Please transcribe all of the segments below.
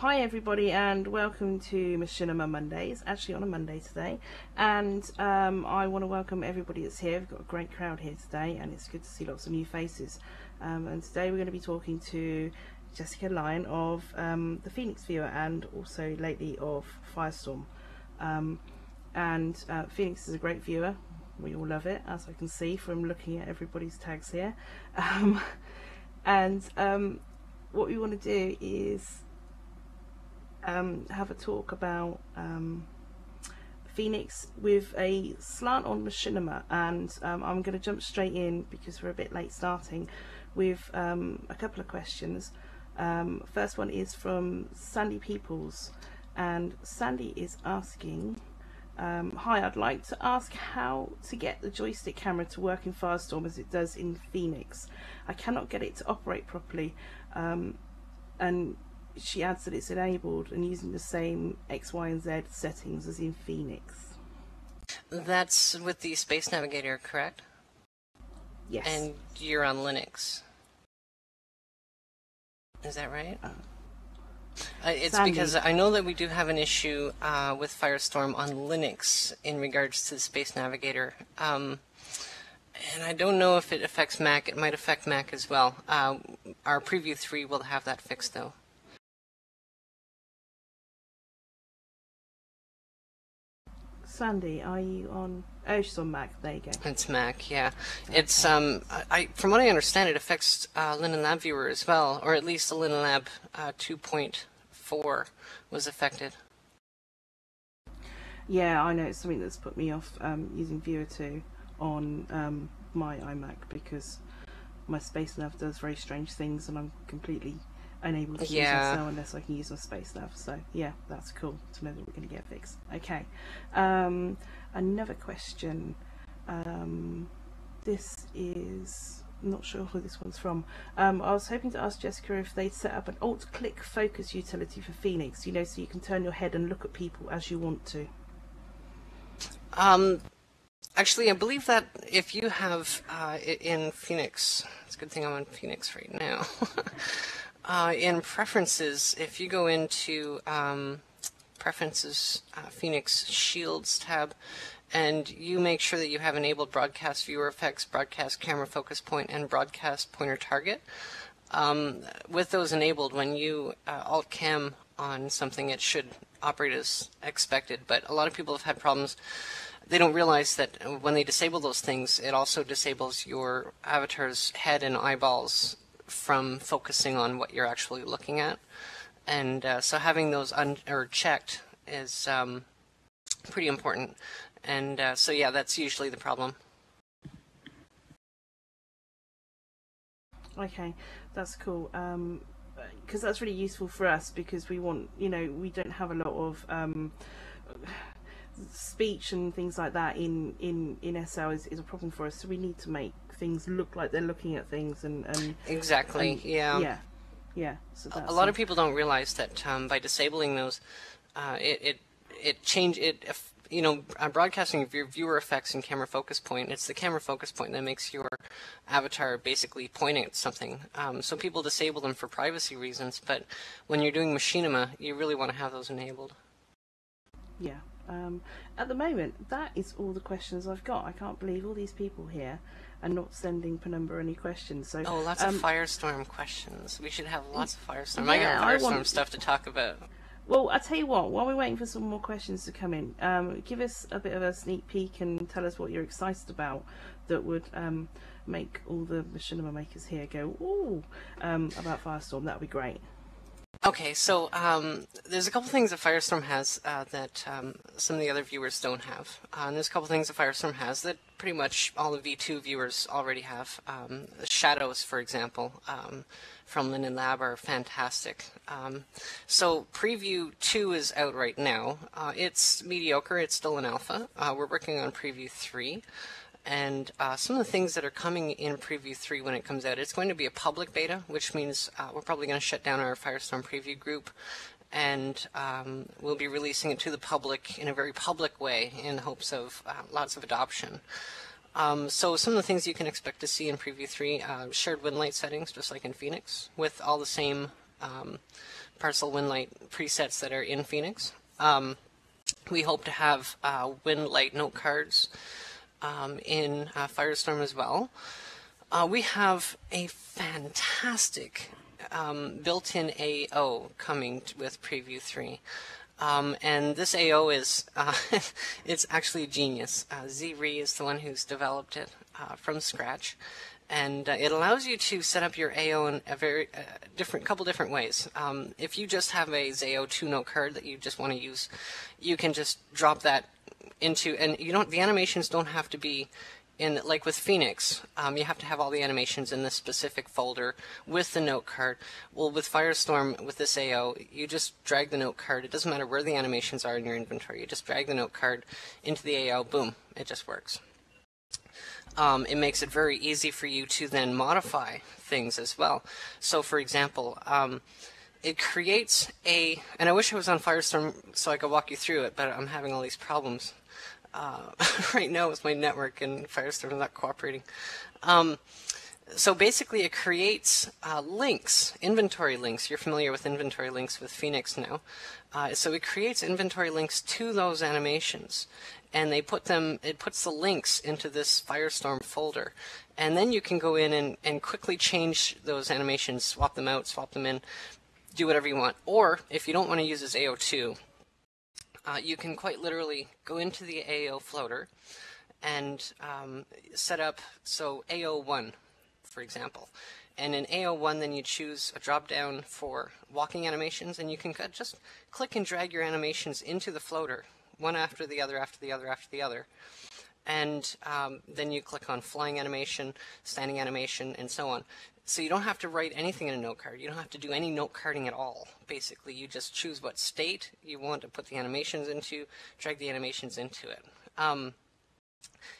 Hi everybody and welcome to Machinima Mondays, actually on a Monday today, and I want to welcome everybody that's here. We've got a great crowd here today and it's good to see lots of new faces, and today we're going to be talking to Jessica Lyon of the Phoenix viewer and also lately of Firestorm, and Phoenix is a great viewer. We all love it, as I can see from looking at everybody's tags here, and what we want to do is have a talk about Phoenix with a slant on Machinima, and I'm going to jump straight in because we're a bit late starting with a couple of questions. First one is from Sandy Peoples, and Sandy is asking, hi, I'd like to ask how to get the joystick camera to work in Firestorm as it does in Phoenix. I cannot get it to operate properly, and she adds that it's enabled and using the same X, Y and Z settings as in Phoenix. That's with the Space Navigator, correct? Yes. And you're on Linux. Is that right? It's Sandy. because I know that we do have an issue with Firestorm on Linux in regards to the Space Navigator. And I don't know if it affects Mac. It might affect Mac as well. Our Preview 3 will have that fixed, though. Sandy, are you on? Oh, she's on Mac. There you go. It's Mac, yeah. It's from what I understand, it affects Linen Lab Viewer as well, or at least the Linen Lab 2.4 was affected. Yeah, I know it's something that's put me off using Viewer 2 on my iMac because my Space Nav does very strange things, and I'm completely unable to use it now unless I can use my Space Nav. So yeah, that's cool to know that we're going to get fixed. Okay, another question. This is, I'm not sure who this one's from. I was hoping to ask Jessica if they'd set up an alt-click focus utility for Phoenix, you know, so you can turn your head and look at people as you want to. Actually, I believe that if you have in Phoenix, it's a good thing I'm on Phoenix right now. In Preferences, if you go into Preferences, Phoenix Shields tab, and you make sure that you have enabled Broadcast Viewer Effects, Broadcast Camera Focus Point, and Broadcast Pointer Target. With those enabled, when you Alt-Cam on something, it should operate as expected, but a lot of people have had problems. They don't realize that when they disable those things, it also disables your avatar's head and eyeballs from focusing on what you're actually looking at, and so having those checked is pretty important, and so yeah, that's usually the problem. Okay, that's cool, because that's really useful for us, because we want, you know, we don't have a lot of speech and things like that in SL is a problem for us, so we need to make things look like they're looking at things, and exactly, yeah. So that's a lot of people don't realize that by disabling those, you know, broadcasting your viewer effects and camera focus point. It's the camera focus point that makes your avatar basically pointing at something. So people disable them for privacy reasons, but when you're doing machinima, you really want to have those enabled. Yeah. At the moment, that is all the questions I've got. I can't believe all these people here are not sending Penumbra any questions. So lots of Firestorm questions. We should have lots of Firestorm. Yeah, I got Firestorm stuff to talk about. Well, I tell you what, while we're waiting for some more questions to come in, give us a bit of a sneak peek and tell us what you're excited about that would make all the machinima makers here go, ooh, about Firestorm. That would be great. Okay, so there's a couple things that Firestorm has that some of the other viewers don't have. And there's a couple things that Firestorm has that pretty much all the V2 viewers already have. The shadows, for example, from Linen Lab are fantastic. So Preview 2 is out right now. It's mediocre. It's still an alpha. We're working on Preview 3. And some of the things that are coming in Preview 3 when it comes out, it's going to be a public beta, which means we're probably going to shut down our Firestorm preview group, and we'll be releasing it to the public in a very public way in hopes of lots of adoption. So some of the things you can expect to see in Preview 3, shared win light settings, just like in Phoenix, with all the same Parcel Winlight presets that are in Phoenix. We hope to have Winlight note cards in Firestorm as well. We have a fantastic built-in AO coming with Preview 3. And this AO is, it's actually genius. Z-Re is the one who's developed it from scratch. And it allows you to set up your AO in a very couple different ways. If you just have a ZAO 2-note card that you just want to use, you can just drop that into, and the animations don't have to be in, like with Phoenix, you have to have all the animations in this specific folder with the note card. Well, with Firestorm, with this AO, you just drag the note card. It doesn't matter where the animations are in your inventory. You just drag the note card into the AO, boom, it just works. It makes it very easy for you to then modify things as well. So, for example, it creates and I wish I was on Firestorm so I could walk you through it, but I'm having all these problems right now with my network, and Firestorm is not cooperating. So basically it creates links, inventory links. You're familiar with inventory links with Phoenix now. So it creates inventory links to those animations, and it puts the links into this Firestorm folder. And then you can go in and quickly change those animations, swap them out, swap them in, do whatever you want. Or if you don't want to use this AO2, you can quite literally go into the AO floater and set up, so AO1, for example. And in AO1, then you choose a drop-down for walking animations, and you can just click and drag your animations into the floater, one after the other, after the other, after the other. And then you click on flying animation, standing animation, and so on. So you don't have to write anything in a note card. You don't have to do any note carding at all. Basically, you just choose what state you want to put the animations into, drag the animations into it. And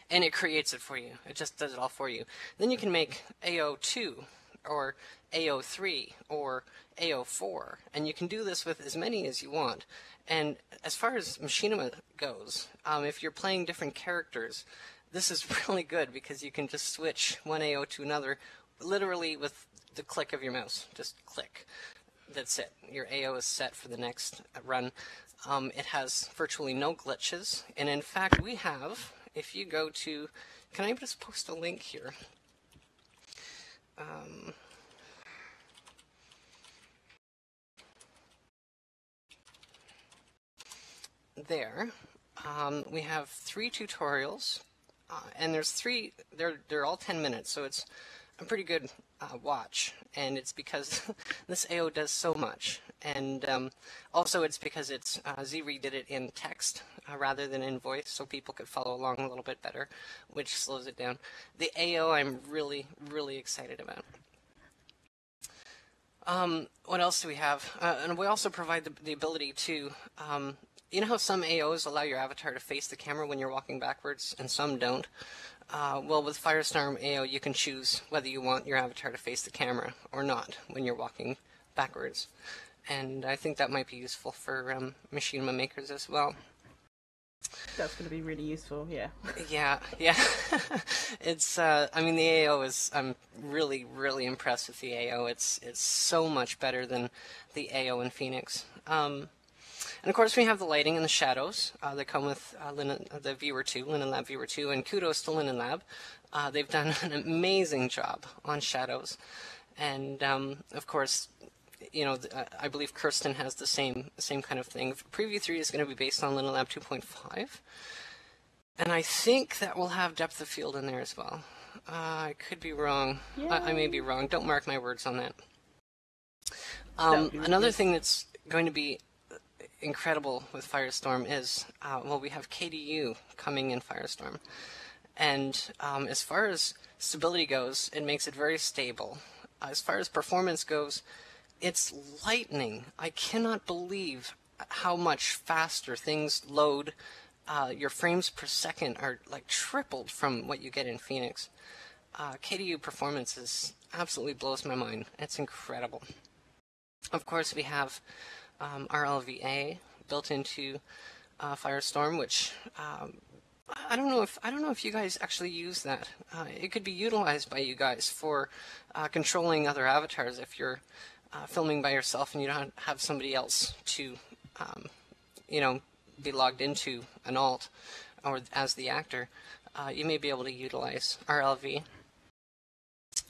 it creates it for you. It just does it all for you. Then you can make AO2 or AO3 or AO4, and you can do this with as many as you want. And as far as Machinima goes, if you're playing different characters, this is really good because you can just switch one AO to another literally with the click of your mouse. Just click. That's it. Your AO is set for the next run. It has virtually no glitches, and in fact we have, if you go to, can I just post a link here? There, we have 3 tutorials, and there's 3, they're all 10 minutes, so it's a pretty good watch, and it's because this AO does so much, and also it's because it's Z-Re did it in text rather than in voice, so people could follow along a little bit better, which slows it down. The AO I'm really, really excited about. What else do we have? And we also provide the ability to, you know how some AOs allow your avatar to face the camera when you're walking backwards, and some don't? Well, with Firestorm AO, you can choose whether you want your avatar to face the camera or not when you're walking backwards. And I think that might be useful for machinima makers as well. That's going to be really useful, yeah. Yeah. It's, I mean, the AO is, I'm really, really impressed with the AO. It's so much better than the AO in Phoenix. And of course we have the lighting and the shadows that come with the Viewer 2, Linen Lab Viewer 2, and kudos to Linen Lab. They've done an amazing job on shadows. And of course, you know, I believe Kirsten has the same kind of thing. Preview 3 is going to be based on Linen Lab 2.5. And I think that will have depth of field in there as well. I could be wrong. I may be wrong. Don't mark my words on that. Another thing that's going to be incredible with Firestorm is, well, we have KDU coming in Firestorm. And as far as stability goes, it makes it very stable. As far as performance goes, it's lightning. I cannot believe how much faster things load. Your frames per second are like tripled from what you get in Phoenix. KDU performance absolutely blows my mind. It's incredible. Of course, we have RLVA built into Firestorm, which I don't know if you guys actually use that. It could be utilized by you guys for controlling other avatars if you're filming by yourself and you don't have somebody else to, be logged into an alt or as the actor, you may be able to utilize RLV.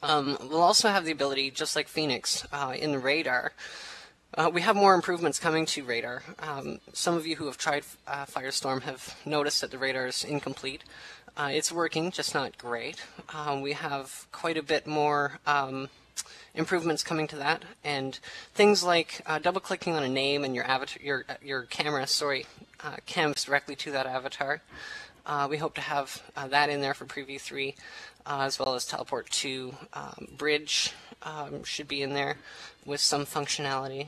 We'll also have the ability, just like Phoenix, in the radar. We have more improvements coming to radar. Some of you who have tried Firestorm have noticed that the radar is incomplete. It's working, just not great. We have quite a bit more improvements coming to that, and things like double-clicking on a name and your avatar, your camera, cams directly to that avatar. We hope to have that in there for Preview 3, as well as teleport to bridge should be in there with some functionality.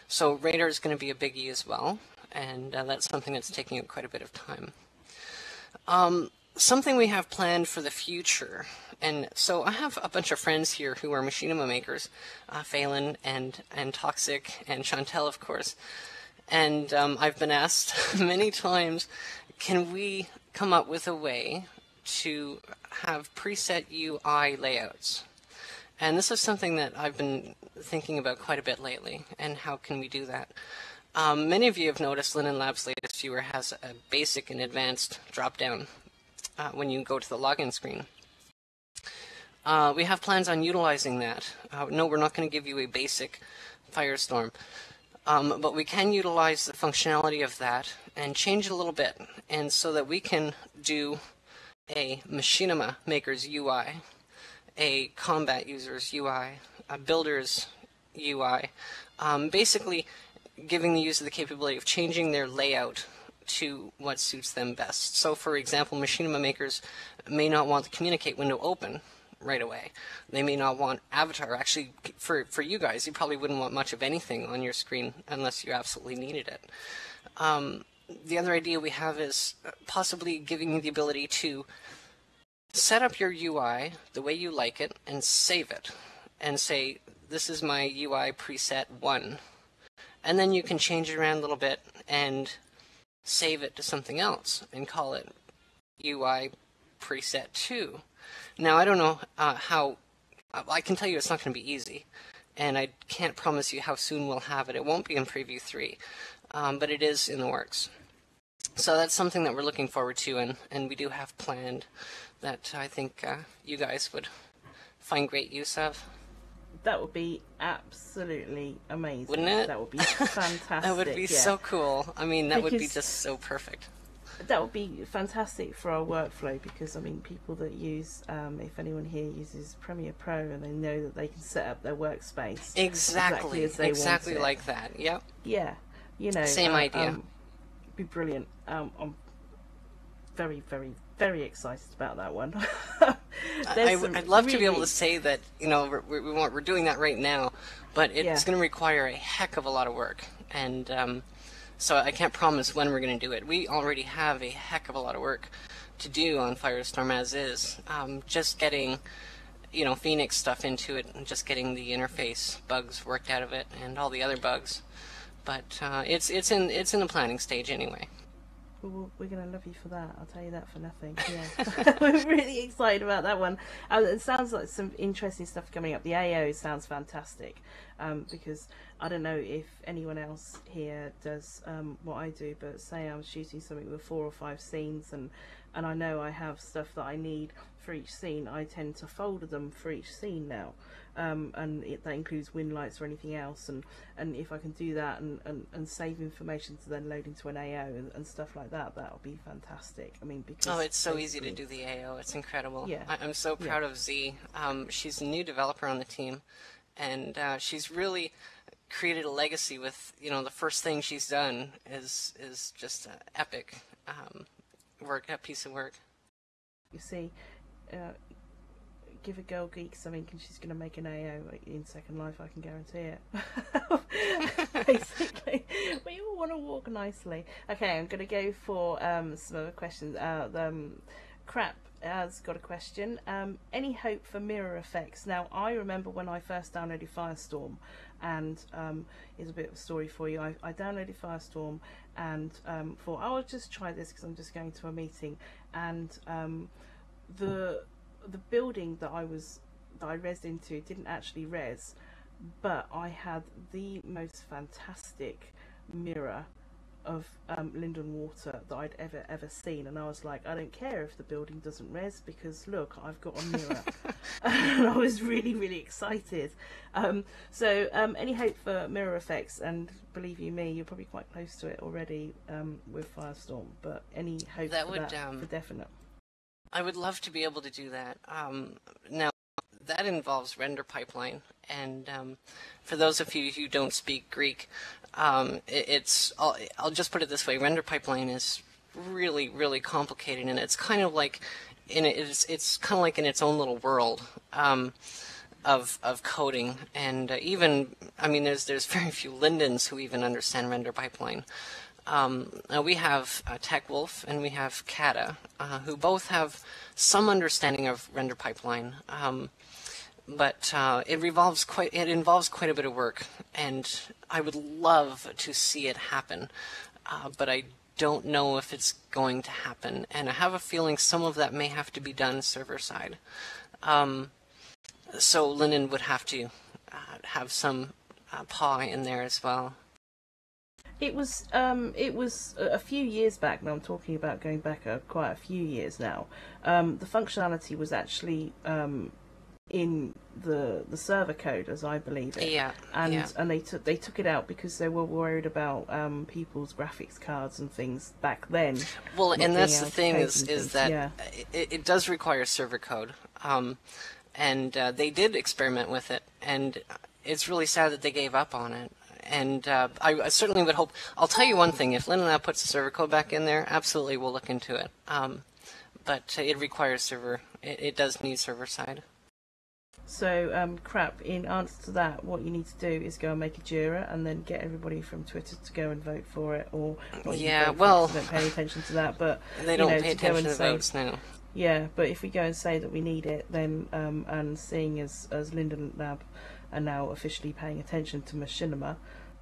So radar is going to be a biggie as well, and that's something that's taking up quite a bit of time. Something we have planned for the future, and so I have a bunch of friends here who are machinima makers, Phaylen and Toxic and Chantal, of course, and I've been asked many times, can we come up with a way to have preset UI layouts? And this is something that I've been thinking about quite a bit lately, and how can we do that? Many of you have noticed Linen Labs' latest viewer has a basic and advanced drop-down when you go to the login screen. We have plans on utilizing that. No, we're not going to give you a basic Firestorm, but we can utilize the functionality of that and change it a little bit, and so that we can do a Machinima maker's UI, a combat user's UI, a builder's UI, basically giving the user the capability of changing their layout to what suits them best. So for example, Machinima makers may not want the communicate window open right away. They may not want avatar. Actually, for you guys, you probably wouldn't want much of anything on your screen unless you absolutely needed it. The other idea we have is possibly giving you the ability to set up your UI the way you like it and save it and say, this is my UI preset 1. And then you can change it around a little bit and save it to something else and call it UI preset 2. Now, I don't know how, I can tell you it's not going to be easy, and I can't promise you how soon we'll have it. It won't be in Preview 3, but it is in the works. So that's something that we're looking forward to, and we do have planned that I think you guys would find great use of. That would be absolutely amazing. Wouldn't it? That would be fantastic. That would be so cool. I mean, that would be just so perfect. That would be fantastic for our workflow, because I mean, people that use, if anyone here uses Premiere Pro, and they know that they can set up their workspace exactly as they want it. like that. Yep. Yeah, you know, same idea. Be brilliant. I'm very, very, very excited about that one. I'd love to be able to say that, you know, we're doing that right now, but it's going to require a heck of a lot of work, and so I can't promise when we're going to do it. We already have a heck of a lot of work to do on Firestorm as is. Just getting, you know, Phoenix stuff into it, and just getting the interface bugs worked out of it, and all the other bugs. But it's in the planning stage anyway. Well, we're going to love you for that. I'll tell you that for nothing. Yeah, we're really excited about that one. It sounds like some interesting stuff coming up. The AO sounds fantastic, because I don't know if anyone else here does what I do, but say I'm shooting something with 4 or 5 scenes, and I know I have stuff that I need for each scene. I tend to folder them for each scene now, and that includes wind lights or anything else, and if I can do that and save information to then load into an AO and stuff like that, that would be fantastic. I mean, because it's so easy to do the AO. It's incredible. Yeah. I'm so proud of Z. She's a new developer on the team, and she's really created a legacy with, you know, the first thing she's done is just an epic a piece of work. You see, give a girl geek something and she's going to make an AO in Second Life, I can guarantee it. Basically, we all want to walk nicely. Okay, I'm going to go for some other questions. Crap has got a question. Any hope for mirror effects? Now, I remember when I first downloaded Firestorm, and here's a bit of a story for you. I downloaded Firestorm and thought, I'll just try this because I'm just going to a meeting, and the building that I rezzed into didn't actually res, but I had the most fantastic mirror of Linden Water that I'd ever seen, and I was like, I don't care if the building doesn't res, because look, I've got a mirror. And I was really excited. So any hope for mirror effects, and believe you me, you're probably quite close to it already with Firestorm, but any hope That for would, that for definite? I would love to be able to do that. Now, that involves render pipeline, and for those of you who don't speak Greek, I'll just put it this way: render pipeline is really complicated, and it's kind of like it's kind of like in its own little world of coding, and even, I mean, there's very few Lindens who even understand render pipeline. We have TechWolf and we have Kata, who both have some understanding of render pipeline, but it involves quite a bit of work, and I would love to see it happen, but I don't know if it's going to happen, and I have a feeling some of that may have to be done server side. So Linden would have to have some paw in there as well. It was a few years back. Now I'm talking about going back quite a few years now. The functionality was actually in the server code, as I believe it. Yeah. And they took it out because they were worried about people's graphics cards and things back then. Well, and that's the thing is that it does require server code, and they did experiment with it, and it's really sad that they gave up on it. And I certainly would hope. I'll tell you one thing: if Linden Lab puts the server code back in there, absolutely we'll look into it. But it requires server. It does need server side. So, crap, in answer to that, what you need to do is go and make a Jira and then get everybody from Twitter to go and vote for it, or yeah, well, don't pay attention to that, but they don't pay attention to votes now. Yeah, but if we go and say that we need it, then and seeing as Linden Lab are now officially paying attention to Machinima,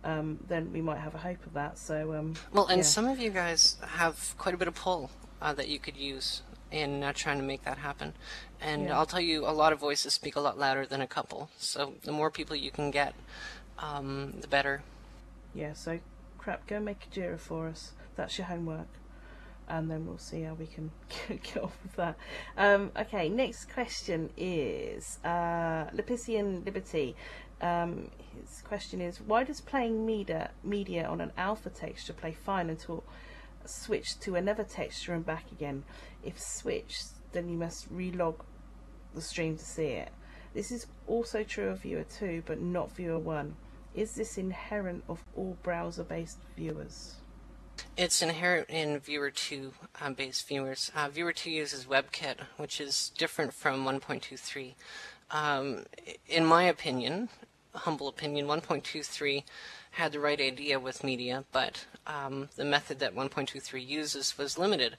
then we might have a hope of that. So well, and some of you guys have quite a bit of pull that you could use in trying to make that happen. And I'll tell you, a lot of voices speak a lot louder than a couple. So the more people you can get, the better. Yeah, so crap, go make a Jira for us. That's your homework. And then we'll see how we can get off of that. Okay, next question is Lipisian Liberty. His question is, why does playing media on an alpha texture play fine until switch to another texture and back again? If switched, then you must relog the stream to see it. This is also true of viewer 2 but not viewer 1. Is this inherent of all browser-based viewers? It's inherent in viewer 2 based viewers. Viewer 2 uses WebKit, which is different from 1.23. In my opinion, humble opinion, 1.23 had the right idea with media, but the method that 1.23 uses was limited.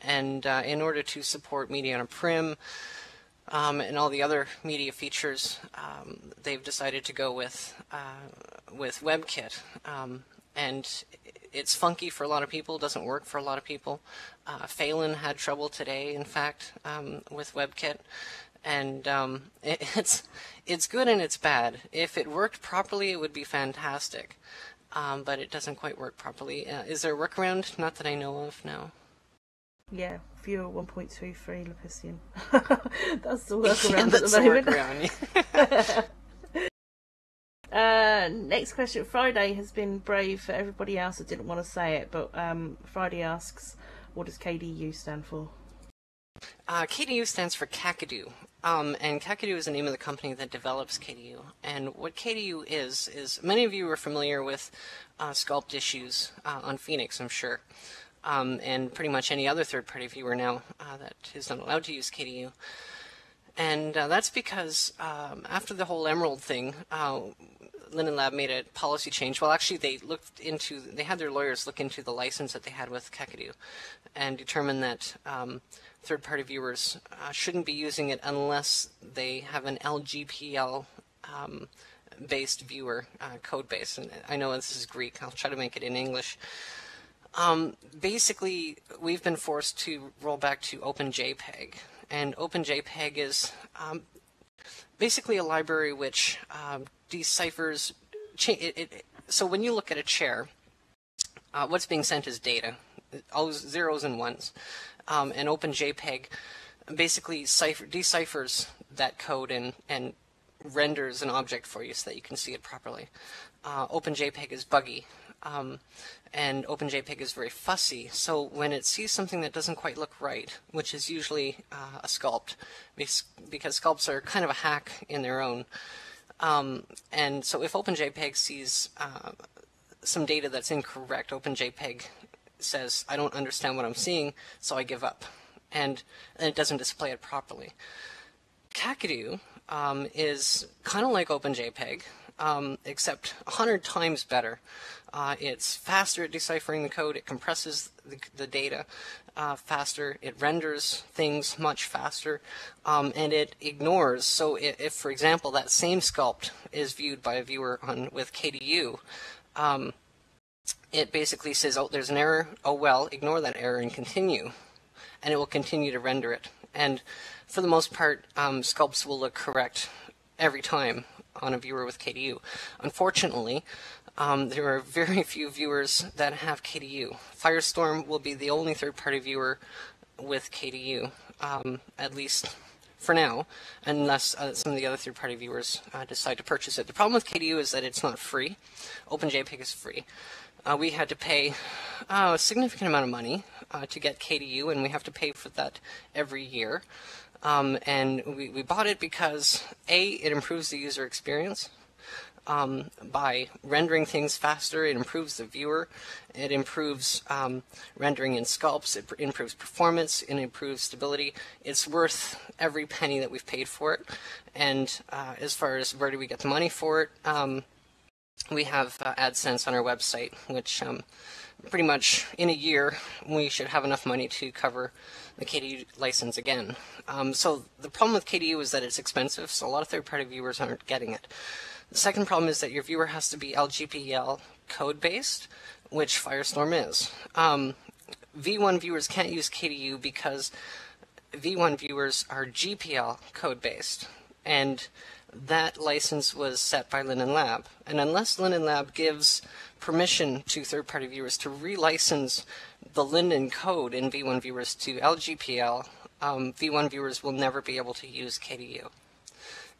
And in order to support media on a prim and all the other media features, they've decided to go with WebKit. And it's funky for a lot of people, doesn't work for a lot of people. Phaylen had trouble today, in fact, with WebKit. And it's good and it's bad. If it worked properly, it would be fantastic. But it doesn't quite work properly. Is there a workaround? Not that I know of, no. Yeah, viewer 1.23 Lipisian. That's the workaround at the moment. Next question. Friday has been brave for everybody else that didn't want to say it, but Friday asks, what does KDU stand for? KDU stands for Kakadu, and Kakadu is the name of the company that develops KDU. And what KDU is many of you are familiar with sculpt issues on Phoenix, I'm sure, and pretty much any other third-party viewer now that is not allowed to use KDU. And that's because after the whole Emerald thing, Linden Lab made a policy change. Well, actually, they had their lawyers look into the license that they had with Kakadu and determine that third-party viewers shouldn't be using it unless they have an LGPL based viewer code base. And I know this is Greek. I'll try to make it in English. Basically, we've been forced to roll back to OpenJPEG. And OpenJPEG is basically a library which deciphers. So when you look at a chair, what's being sent is data, all zeros and ones. And OpenJPEG basically deciphers that code and renders an object for you so that you can see it properly. OpenJPEG is buggy, and OpenJPEG is very fussy, so when it sees something that doesn't quite look right, which is usually a sculpt, because sculpts are kind of a hack in their own, and so if OpenJPEG sees some data that's incorrect, OpenJPEG says, I don't understand what I'm seeing, so I give up, and it doesn't display it properly. Kakadu is kind of like OpenJPEG, except 100 times better. It's faster at deciphering the code, it compresses the data faster, it renders things much faster, and it ignores. So if, for example, that same sculpt is viewed by a viewer with KDU, it basically says, oh, there's an error, oh well, ignore that error and continue. And it will continue to render it. And for the most part, sculpts will look correct every time on a viewer with KDU. Unfortunately, there are very few viewers that have KDU. Firestorm will be the only third-party viewer with KDU, at least for now, unless some of the other third-party viewers decide to purchase it. The problem with KDU is that it's not free. OpenJPEG is free. We had to pay a significant amount of money to get KDU, and we have to pay for that every year. And we bought it because, A, it improves the user experience. By rendering things faster, it improves the viewer. It improves rendering in sculpts. It improves performance. It improves stability. It's worth every penny that we've paid for it. And as far as where do we get the money for it, we have AdSense on our website, which pretty much in a year we should have enough money to cover the KDU license again. So the problem with KDU is that it's expensive, so a lot of third-party viewers aren't getting it. The second problem is that your viewer has to be LGPL code-based, which Firestorm is. V1 viewers can't use KDU because V1 viewers are GPL code-based, and that license was set by Linden Lab. And unless Linden Lab gives permission to third-party viewers to relicense the Linden code in V1 viewers to LGPL, V1 viewers will never be able to use KDU.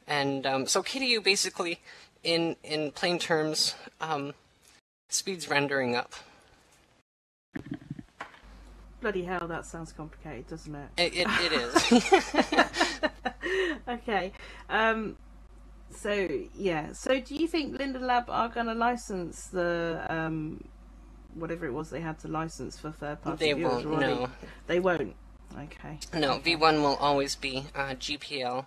And so KDU basically, in plain terms, speeds rendering up. Bloody hell, that sounds complicated, doesn't it? It is. Okay. So, yeah. So do you think Linden Lab are going to license the, whatever it was they had to license for third-party viewers? They won't, no. They won't? Okay. No, okay. V1 will always be GPL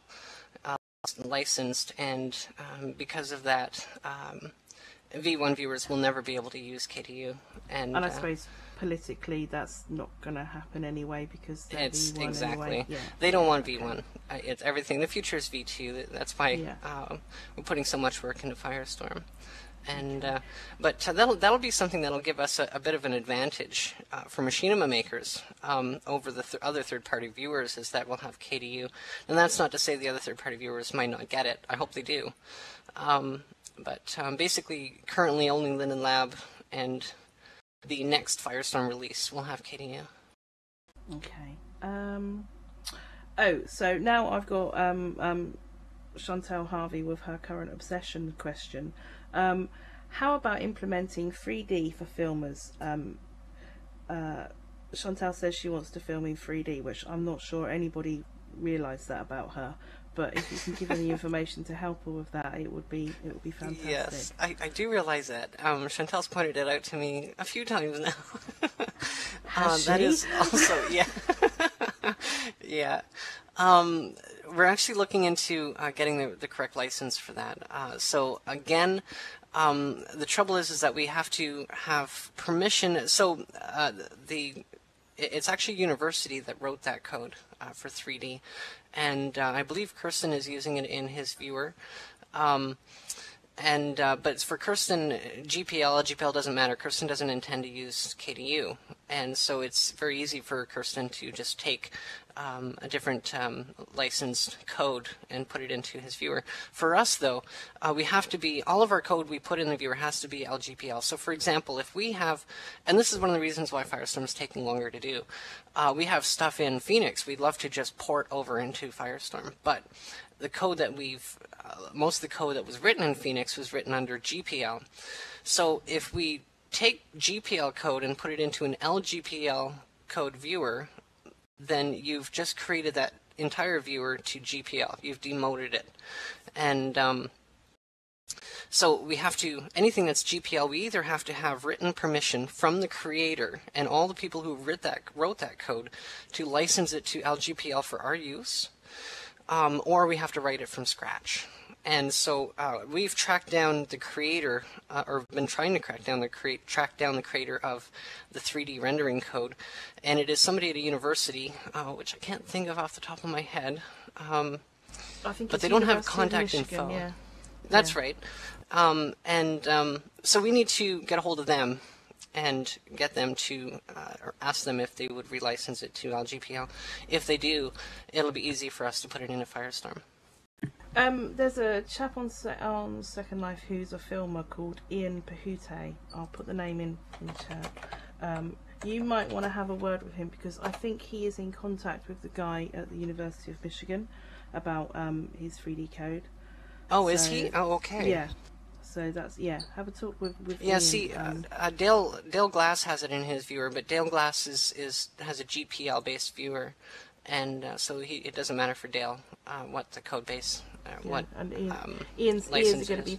licensed, and because of that, V1 viewers will never be able to use KDU. And I suppose politically that's not going to happen anyway, because it's V1 exactly. Anyway. Yeah. They don't want V1. It's everything. The future is V2. That's why we're putting so much work into Firestorm. And but that'll be something that'll give us a bit of an advantage for machinima makers over the other third-party viewers, is that we'll have KDU. And that's not to say the other third-party viewers might not get it. I hope they do. But basically, currently only Linden Lab and the next Firestorm release will have KDU. Okay. Oh, so now I've got Chantal Harvey with her current obsession question. How about implementing 3D for filmers? Chantal says she wants to film in 3D, which I'm not sure anybody realised that about her. But if you can give any information to help her with that, it would be fantastic. Yes, I do realise that. Chantal's pointed it out to me a few times now. Has she? That is also, yeah. Yeah. We're actually looking into getting the correct license for that. So again, the trouble is that we have to have permission. So it's actually a university that wrote that code for 3D, and I believe Kirsten is using it in his viewer. But for Kirsten, GPL doesn't matter. Kirsten doesn't intend to use KDU. and so it's very easy for Kirsten to just take a different licensed code and put it into his viewer. For us, though, we have to be, all of our code we put in the viewer has to be LGPL. So, for example, if we have, and this is one of the reasons why Firestorm is taking longer to do, we have stuff in Phoenix we'd love to just port over into Firestorm, but the code that most of the code that was written in Phoenix was written under GPL. So if we take GPL code and put it into an LGPL code viewer, then you've just created that entire viewer to GPL. You've demoted it. And so we have to, anything that's GPL, we either have to have written permission from the creator and all the people who wrote that code to license it to LGPL for our use, or we have to write it from scratch. And so we've tracked down the creator, or been trying to track down the creator of the 3D rendering code, and it is somebody at a university, which I can't think of off the top of my head. I think but they don't have contact info. Yeah. That's right. So we need to get a hold of them and get them to, or ask them if they would relicense it to LGPL. If they do, it'll be easy for us to put it into Firestorm. There's a chap on Second Life who's a filmer called Ian Pahute. I'll put the name in the chat. You might want to have a word with him because I think he is in contact with the guy at the University of Michigan about his 3D code. Oh, so, is he? Oh, okay. Yeah. So that's, yeah, have a talk with yeah, Ian. See, Dale Glass has it in his viewer, but Dale Glass has a GPL based viewer, and so it doesn't matter for Dale what the code base what and Ian's going to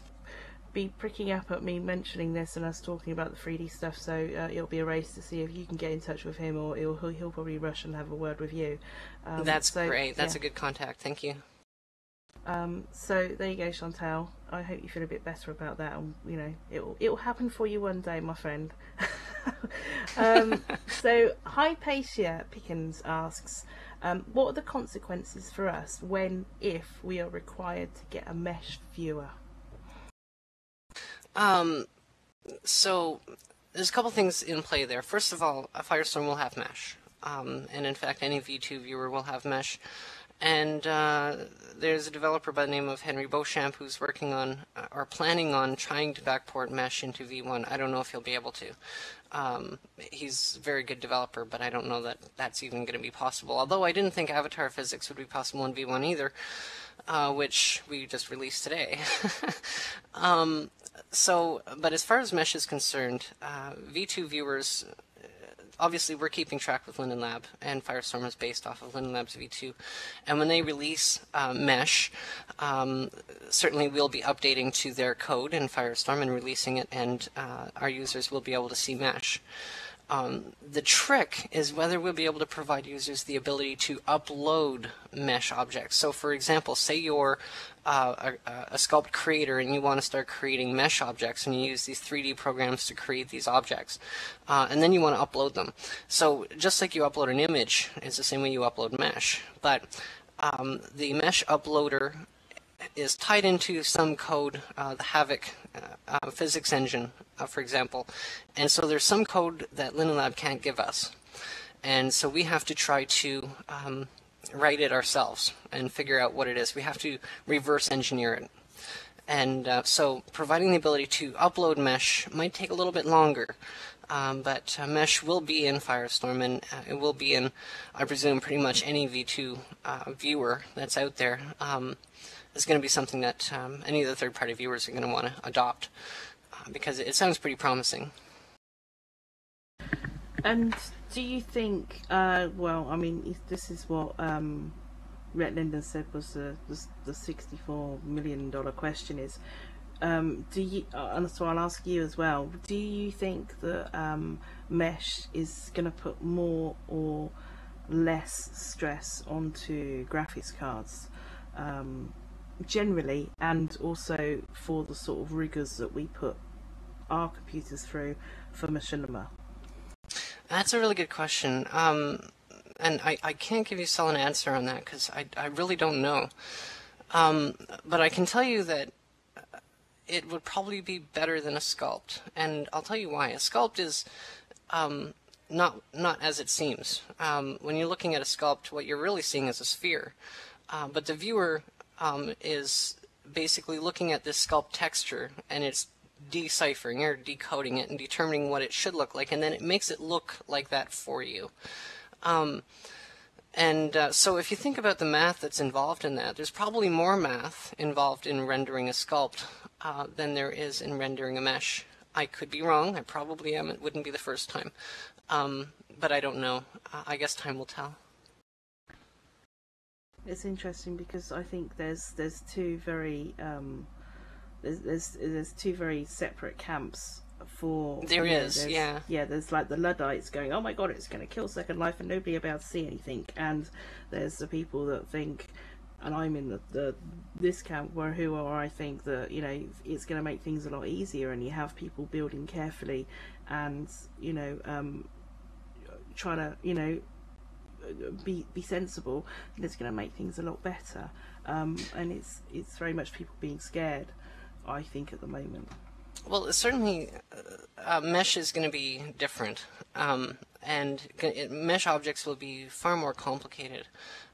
be pricking up at me mentioning this and us talking about the 3D stuff, so it'll be a race to see if you can get in touch with him, or he'll probably rush and have a word with you. That's great. That's a good contact. Thank you. So there you go, Chantal. I hope you feel a bit better about that, and you know it'll happen for you one day, my friend. So Hypatia Pickens asks, what are the consequences for us if we are required to get a mesh viewer? So there's a couple things in play there. First of all, a Firestorm will have mesh, and in fact any V2 viewer will have mesh. And there's a developer by the name of Henry Beauchamp who's working on, or planning on, trying to backport mesh into V1. I don't know if he'll be able to. He's a very good developer, but I don't know that that's even going to be possible. Although I didn't think avatar physics would be possible in V1 either, which we just released today. But as far as mesh is concerned, V2 viewers, obviously we're keeping track with Linden Lab, and Firestorm is based off of Linden Lab's V2. And when they release mesh, certainly we'll be updating to their code in Firestorm and releasing it, and our users will be able to see mesh. The trick is whether we'll be able to provide users the ability to upload mesh objects. So for example, say you're a sculpt creator and you want to start creating mesh objects, and you use these 3D programs to create these objects, and then you want to upload them. So just like you upload an image, it's the same way you upload mesh, but the mesh uploader is tied into some code, the Havoc physics engine, for example. And so there's some code that Linden Lab can't give us. And so we have to try to write it ourselves and figure out what it is. We have to reverse engineer it. And so providing the ability to upload mesh might take a little bit longer. But mesh will be in Firestorm, and it will be in, I presume, pretty much any V2 viewer that's out there. Is going to be something that any of the third-party viewers are going to want to adopt, because it sounds pretty promising. And do you think, well, I mean, this is what Rhett Linden said was the $64 million question is, do you, and so I'll ask you as well, do you think that mesh is going to put more or less stress onto graphics cards? Generally, and also for the sort of rigors that we put our computers through for Machinima? That's a really good question, and I can't give you a solid answer on that because I really don't know. But I can tell you that it would probably be better than a sculpt, and I'll tell you why. A sculpt is not as it seems. When you're looking at a sculpt, what you're really seeing is a sphere, but the viewer is basically looking at this sculpt texture, and it's deciphering or decoding it and determining what it should look like, and then it makes it look like that for you. So if you think about the math that's involved in that, there's probably more math involved in rendering a sculpt than there is in rendering a mesh. I could be wrong. I probably am. It wouldn't be the first time. But I don't know. I guess time will tell. It's interesting because I think there's two very there's two very separate camps for. Yeah. There's like the Luddites going, oh my god, it's going to kill Second Life and nobody will be able to see anything, and there's the people that think, and I'm in this camp who I think that, you know, it's going to make things a lot easier, and you have people building carefully and, you know, trying to, you know, be sensible, and it's going to make things a lot better. And it's very much people being scared, I think, at the moment. Well, certainly mesh is going to be different, and mesh objects will be far more complicated.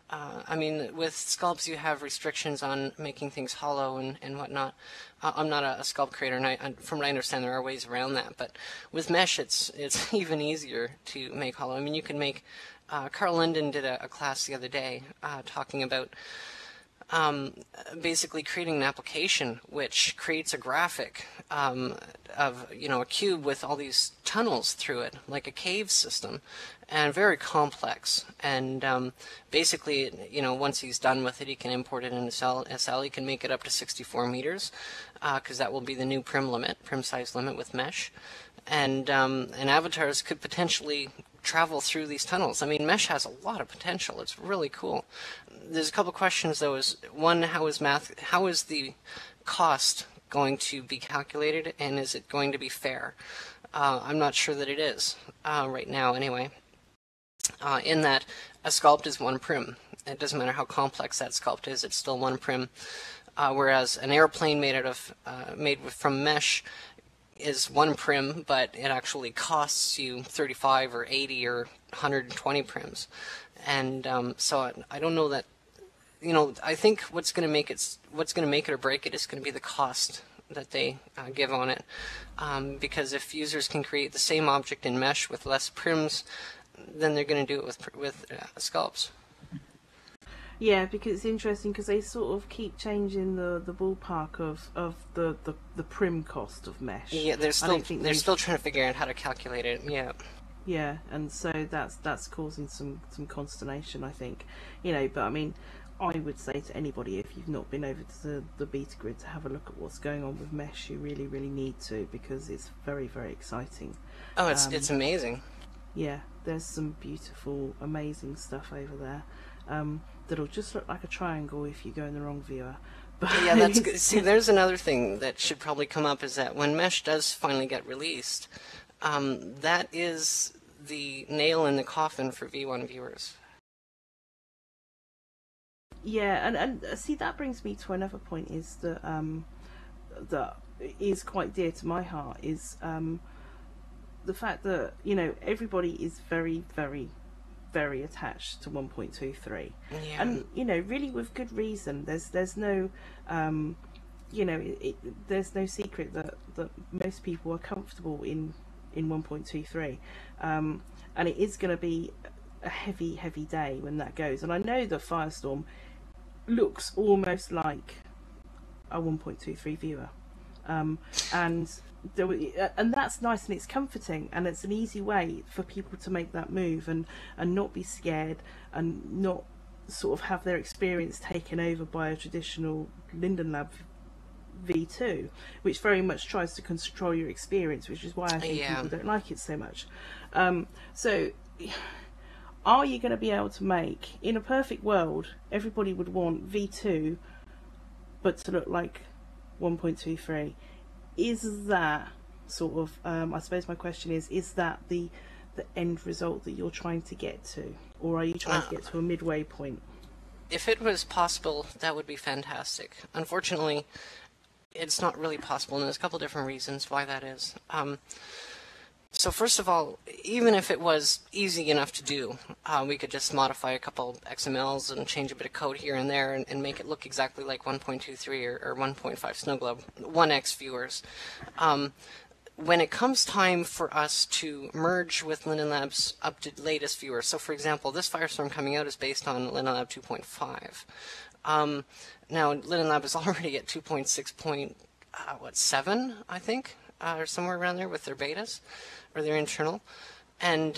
I mean, with sculpts you have restrictions on making things hollow and whatnot. I'm not a sculpt creator, and from what I understand there are ways around that, but with mesh it's even easier to make hollow. I mean, you can make, Carl Linden did a class the other day talking about basically creating an application which creates a graphic of, you know, a cube with all these tunnels through it, like a cave system, and very complex. And basically, you know, once he's done with it, he can import it into SL. He can make it up to 64 meters, because that will be the new prim size limit with mesh. And avatars could potentially travel through these tunnels. I mean, mesh has a lot of potential. It's really cool. There's a couple questions though. One, how is the cost going to be calculated, and is it going to be fair? I'm not sure that it is right now anyway, in that a sculpt is one prim. It doesn't matter how complex that sculpt is, it's still one prim, whereas an airplane made from mesh is one prim, but it actually costs you 35 or 80 or 120 prims. And so I don't know that, you know, I think what's going to make it or break it is going to be the cost that they give on it. Because if users can create the same object in mesh with less prims, then they're going to do it with sculpts. Yeah, because it's interesting because they sort of keep changing the ballpark of the prim cost of mesh. Yeah, they're still trying to figure out how to calculate it. Yeah. Yeah, and so that's causing some consternation, I think. You know, but I mean, I would say to anybody, if you've not been over to the beta grid to have a look at what's going on with mesh, you really, really need to, because it's very, very exciting. Oh, it's amazing. Yeah, there's some beautiful, amazing stuff over there. That'll just look like a triangle if you go in the wrong viewer. But yeah, that's good. See, there's another thing that should probably come up, is that when mesh does finally get released, that is the nail in the coffin for V1 viewers. Yeah, and see, that brings me to another point, is that that is quite dear to my heart, is the fact that, you know, everybody is very, very, very attached to 1.23, yeah. And, you know, really with good reason. There's no you know, there's no secret that most people are comfortable in 1.23, and it is going to be a heavy day when that goes. And I know that Firestorm looks almost like a 1.23 viewer, and that's nice, and it's comforting, and it's an easy way for people to make that move and not be scared, and not sort of have their experience taken over by a traditional Linden Lab V2, which very much tries to control your experience, which is why I think people don't like it so much. So are you going to be able to make, in a perfect world, everybody would want V2 but to look like 1.23? Is that sort of, I suppose my question is that the end result that you're trying to get to, or are you trying to get to a midway point? If it was possible, that would be fantastic. Unfortunately, it's not really possible, and there's a couple different reasons why that is. So first of all, even if it was easy enough to do, we could just modify a couple XMLs and change a bit of code here and there and make it look exactly like 1.23 or 1.5 Snow Globe, 1x viewers. When it comes time for us to merge with Linden Lab's latest viewers, so for example, this Firestorm coming out is based on Linden Lab 2.5. Now, Linden Lab is already at 2.6.7, I think, or somewhere around there with their betas, or their internal. And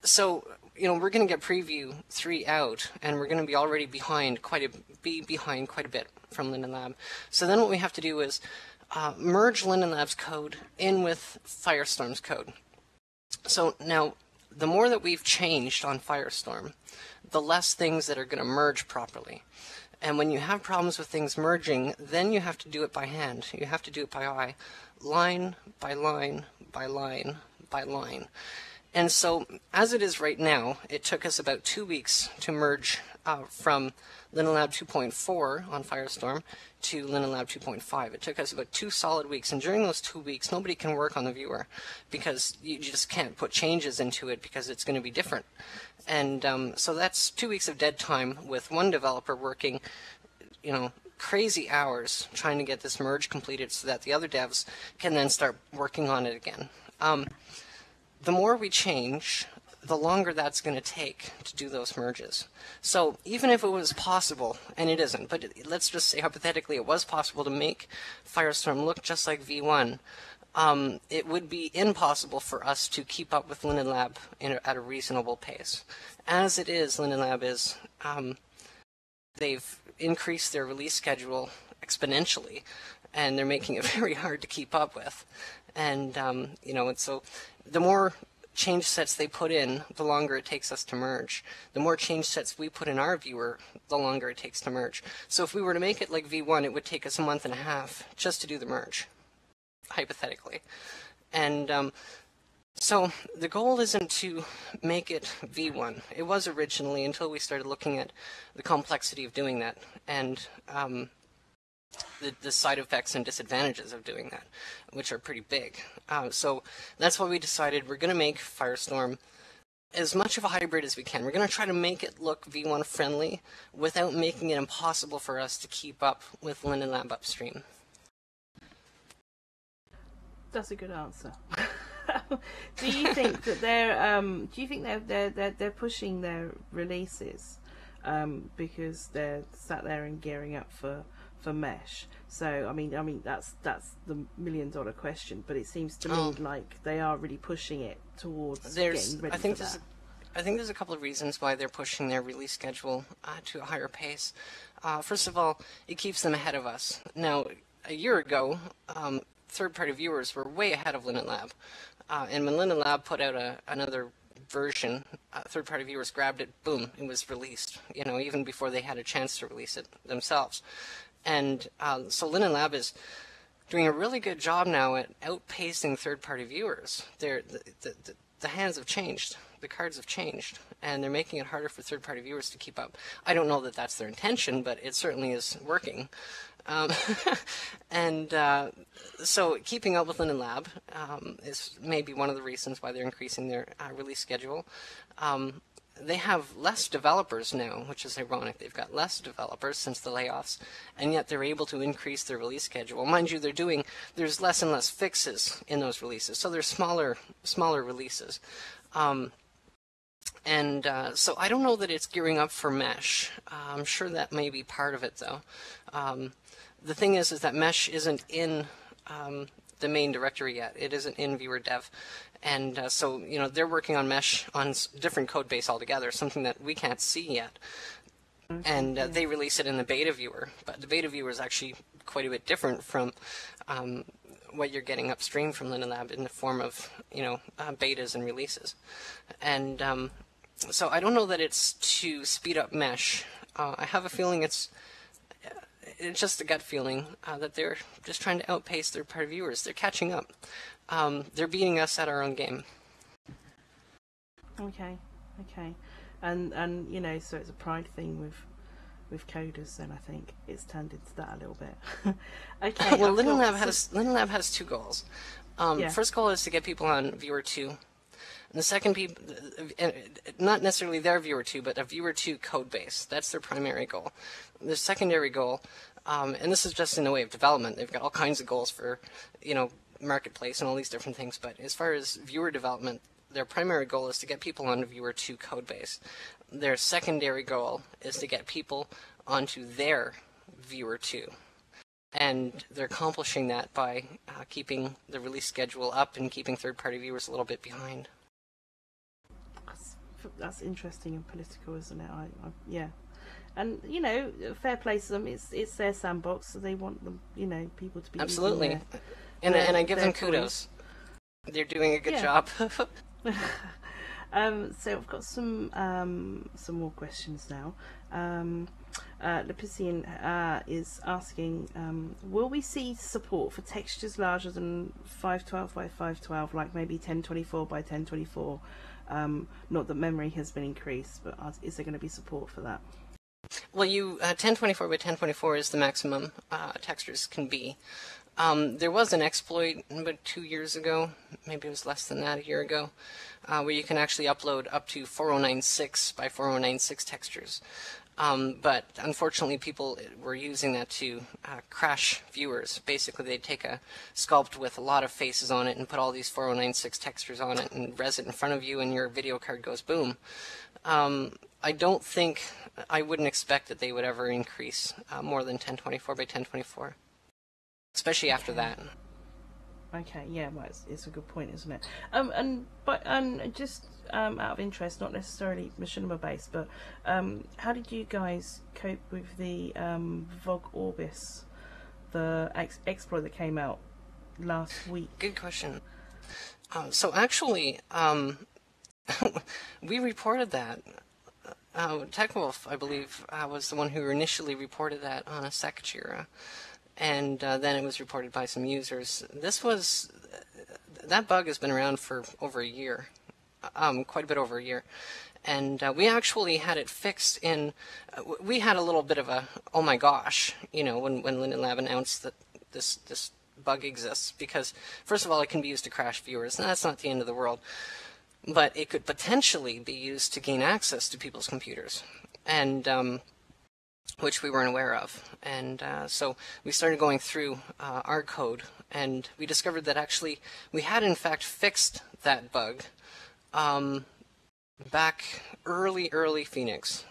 so, you know, we're going to get Preview 3 out, and we're going to be already behind quite a bit from Linden Lab. So then what we have to do is merge Linden Lab's code in with Firestorm's code. So now, the more that we've changed on Firestorm, the less things that are going to merge properly. And when you have problems with things merging, then you have to do it by hand. You have to do it by eye, line by line by line by line. And so, as it is right now, it took us about 2 weeks to merge from Linden Lab 2.4 on Firestorm to Linden Lab 2.5. It took us about 2 solid weeks, and during those 2 weeks, nobody can work on the viewer because you just can't put changes into it because it's going to be different. And so that's 2 weeks of dead time with one developer working, you know, crazy hours trying to get this merge completed so that the other devs can then start working on it again. The more we change, the longer that's going to take to do those merges. So even if it was possible, and it isn't, but let's just say hypothetically it was possible to make Firestorm look just like V1, it would be impossible for us to keep up with Linden Lab at a reasonable pace. As it is, Linden Lab is, they've increased their release schedule exponentially, and they're making it very hard to keep up with. And, you know, and so the more change sets they put in, the longer it takes us to merge. The more change sets we put in our viewer, the longer it takes to merge. So if we were to make it like V1, it would take us a month and a half just to do the merge, hypothetically. And so the goal isn't to make it V1. It was originally, until we started looking at the complexity of doing that and the side effects and disadvantages of doing that, which are pretty big. So that's why we decided we're going to make Firestorm as much of a hybrid as we can. We're going to try to make it look V1 friendly without making it impossible for us to keep up with Linden Lab upstream. That's a good answer. Do you think that they're pushing their releases because they're sat there and gearing up for mesh? So I mean that's the $1,000,000 question, but it seems to me like they are really pushing it towards getting ready for that. I think there's a couple of reasons why they're pushing their release schedule to a higher pace. First of all, it keeps them ahead of us. Now, a year ago, third-party viewers were way ahead of Linden Lab, and when Linden Lab put out another version, third-party viewers grabbed it, boom, it was released, you know, even before they had a chance to release it themselves. And so Linden Lab is doing a really good job now at outpacing third-party viewers. The hands have changed, the cards have changed, and they're making it harder for third-party viewers to keep up. I don't know that that's their intention, but it certainly is working. And so keeping up with Linden Lab is maybe one of the reasons why they're increasing their release schedule. They have less developers now, which is ironic. They've got less developers since the layoffs, and yet they're able to increase their release schedule. Mind you, there's less and less fixes in those releases, so they're smaller releases. So I don't know that it's gearing up for mesh. I'm sure that may be part of it, though. The thing is that mesh isn't in the main directory yet. It isn't in viewer dev. And so, you know, they're working on mesh on different code base altogether, something that we can't see yet. And they release it in the beta viewer. But the beta viewer is actually quite a bit different from what you're getting upstream from Linden Lab in the form of, you know, betas and releases. And so I don't know that it's to speed up mesh. I have a feeling it's just a gut feeling that they're just trying to outpace third-party viewers. They're catching up. They're beating us at our own game. Okay. And you know, so it's a pride thing with coders, then I think it's turned into that a little bit. Okay. Well, Linden Lab has 2 goals. Yeah. First goal is to get people on viewer 2. And the second, not necessarily their viewer 2, but a viewer 2 code base. That's their primary goal. The secondary goal, and this is just in the way of development. They've got all kinds of goals for, marketplace and all these different things. But as far as viewer development, their primary goal is to get people onto viewer 2 code base. Their secondary goal is to get people onto their viewer 2. And they're accomplishing that by keeping the release schedule up and keeping third-party viewers a little bit behind. That's interesting and political, isn't it? Yeah. And, fair play to them. It's their sandbox, so they want them, people to be absolutely. And I give them kudos. They're doing a good job. So I've got some more questions now. Lepician is asking, will we see support for textures larger than 512 by 512, like maybe 1024 by 1024? Not that memory has been increased, but is there going to be support for that? Well, 1024 by 1024 is the maximum textures can be. There was an exploit about 2 years ago, maybe it was less than that, a year ago, where you can actually upload up to 4096 by 4096 textures. But unfortunately, people were using that to crash viewers. Basically, they'd take a sculpt with a lot of faces on it and put all these 4096 textures on it and res it in front of you, and your video card goes boom. I wouldn't expect that they would ever increase more than 1024 by 1024. Especially after that. Okay, yeah, well, it's a good point, isn't it? And just out of interest, not necessarily machinima based, but how did you guys cope with the Vogue Orbis, the exploit that came out last week? Good question. So actually, we reported that. TechWolf, I believe, was the one who initially reported that on a Sekachira. And then it was reported by some users. That bug has been around for over a year, quite a bit over a year. And we actually had it fixed we had a little bit of a, oh my gosh, when Linden Lab announced that this bug exists, because first of all, it can be used to crash viewers, and that's not the end of the world. But it could potentially be used to gain access to people's computers. And which we weren't aware of. And so we started going through our code, and we discovered that actually we had in fact fixed that bug back early Phoenix,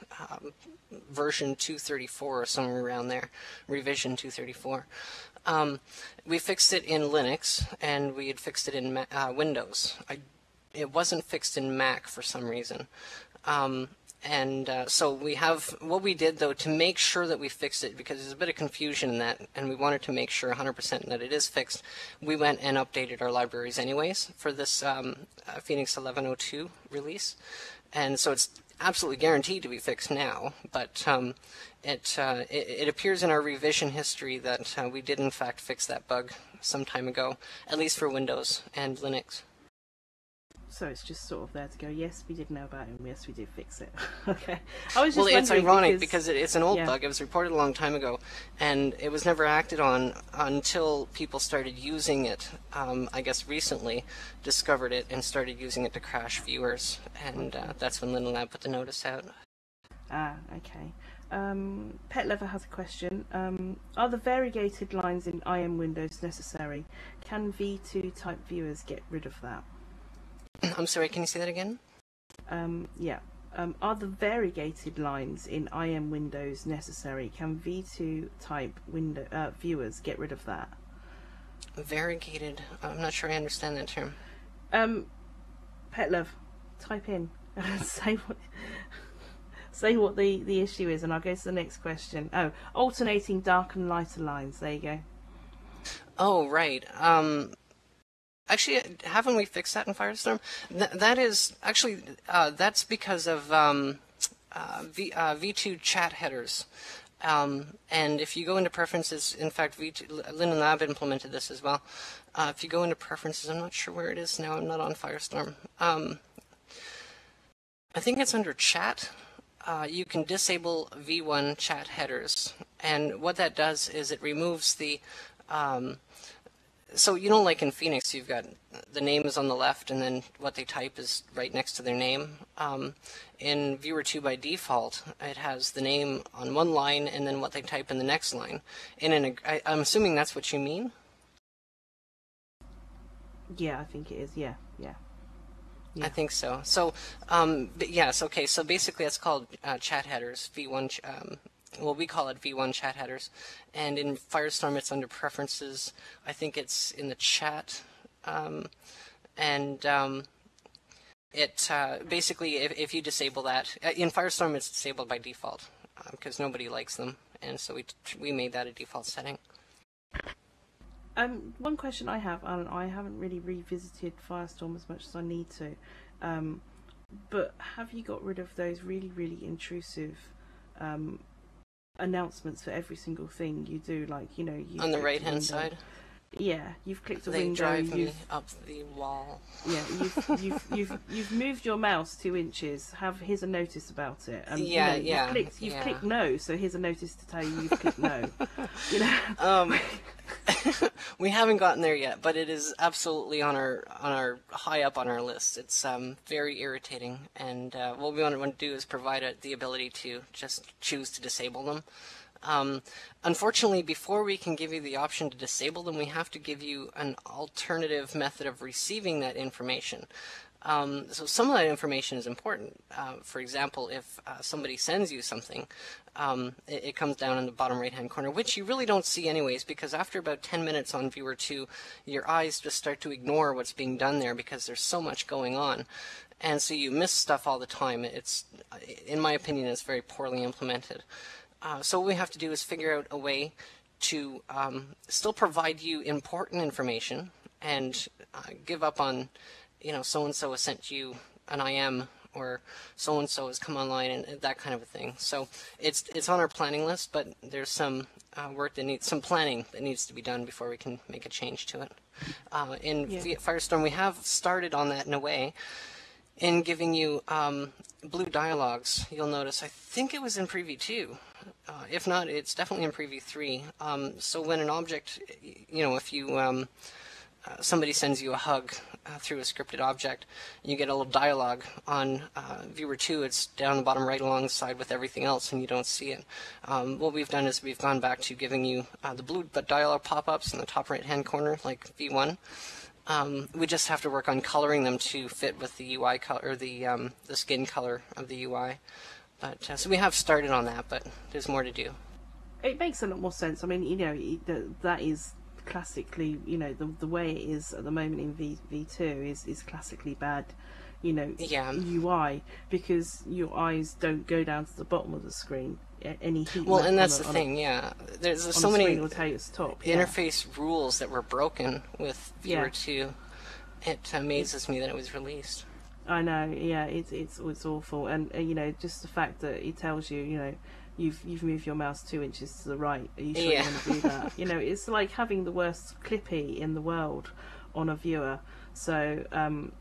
version 234 or somewhere around there, revision 234. We fixed it in Linux, and we had fixed it in Windows. It wasn't fixed in Mac for some reason. So we have, what we did though, to make sure that we fixed it, because there's a bit of confusion in that, and we wanted to make sure 100% that it is fixed, we went and updated our libraries anyways for this Phoenix 1102 release. And so it's absolutely guaranteed to be fixed now, but it appears in our revision history that we did in fact fix that bug some time ago, at least for Windows and Linux. So it's just sort of there to go, yes, we did know about it, and yes, we did fix it. Okay. I was just well, it's wondering ironic because it's an old bug. It was reported a long time ago, and it was never acted on until people started using it, I guess recently, discovered it and started using it to crash viewers, and that's when Linden Lab put the notice out. Ah, okay. Pet Lover has a question. Are the variegated lines in IM Windows necessary? Can V2 type viewers get rid of that? I'm sorry, can you say that again? Yeah. Are the variegated lines in IM Windows necessary? Can V2 type viewers get rid of that? Variegated? I'm not sure I understand that term. Pet Love, type in. Say what the issue is, and I'll go to the next question. Oh, alternating dark and lighter lines. There you go. Oh, right. Actually, haven't we fixed that in Firestorm? That is actually that's because of V2 chat headers. And if you go into preferences, in fact, Linden Lab implemented this as well. If you go into preferences, I'm not sure where it is now. I'm not on Firestorm. I think it's under chat. You can disable V1 chat headers, and what that does is it removes the So you know, like in Phoenix, you've got the name is on the left, and then what they type is right next to their name. In Viewer 2 by default, it has the name on one line, and then what they type in the next line. And I'm assuming that's what you mean? Yeah, I think it is. Yeah. I think so. So, yes, okay. So basically, it's called chat headers, V1. Well, we call it V1 chat headers, and in Firestorm, it's under preferences. I think it's in the chat, it basically, if you disable that in Firestorm, it's disabled by default because nobody likes them, and so we made that a default setting. One question I have, and I haven't really revisited Firestorm as much as I need to, but have you got rid of those really, really intrusive announcements for every single thing you do? Like, you know, on the right hand side. Yeah, you've clicked a they window. Drive me up the wall. Yeah, you've moved your mouse 2 inches. Here's a notice about it. And, You've clicked no, so here's a notice to tell you you've clicked no. You know. We haven't gotten there yet, but it is absolutely on our high up on our list. It's very irritating, and what we want to do is provide the ability to just choose to disable them. Unfortunately, before we can give you the option to disable them, we have to give you an alternative method of receiving that information. So some of that information is important. For example, if somebody sends you something, it comes down in the bottom right-hand corner, which you really don't see anyways, because after about 10 minutes on Viewer 2, your eyes just start to ignore what's being done there because there's so much going on. And so you miss stuff all the time. It's, in my opinion, it's very poorly implemented. So what we have to do is figure out a way to still provide you important information and give up on, you know, so-and-so has sent you an IM, or so-and-so has come online, and that kind of a thing. So it's on our planning list, but there's some some planning that needs to be done before we can make a change to it. In Firestorm, we have started on that in a way, in giving you blue dialogues. You'll notice, I think it was in Preview 2. If not, it's definitely in Preview 3. So when an object, you know, if you somebody sends you a hug through a scripted object, you get a little dialogue on Viewer 2. It's down the bottom right alongside with everything else, and you don't see it. What we've done is we've gone back to giving you the blue dialogue pop-ups in the top right-hand corner, like V1. We just have to work on coloring them to fit with the UI color, or the skin color of the UI. But so we have started on that, but there's more to do. It makes a lot more sense. I mean, you know, that is classically, you know, the way it is at the moment in V2 is classically bad, you know, UI, because your eyes don't go down to the bottom of the screen. Any heat. Well, and that's the thing. There's so many interface rules that were broken with Viewer 2. It amazes me that it was released. I know. Yeah, it's awful, and you know, just the fact that it tells you, you know, you've moved your mouse 2 inches to the right. Are you sure you want to do that? You know, it's like having the worst clippy in the world on a viewer. So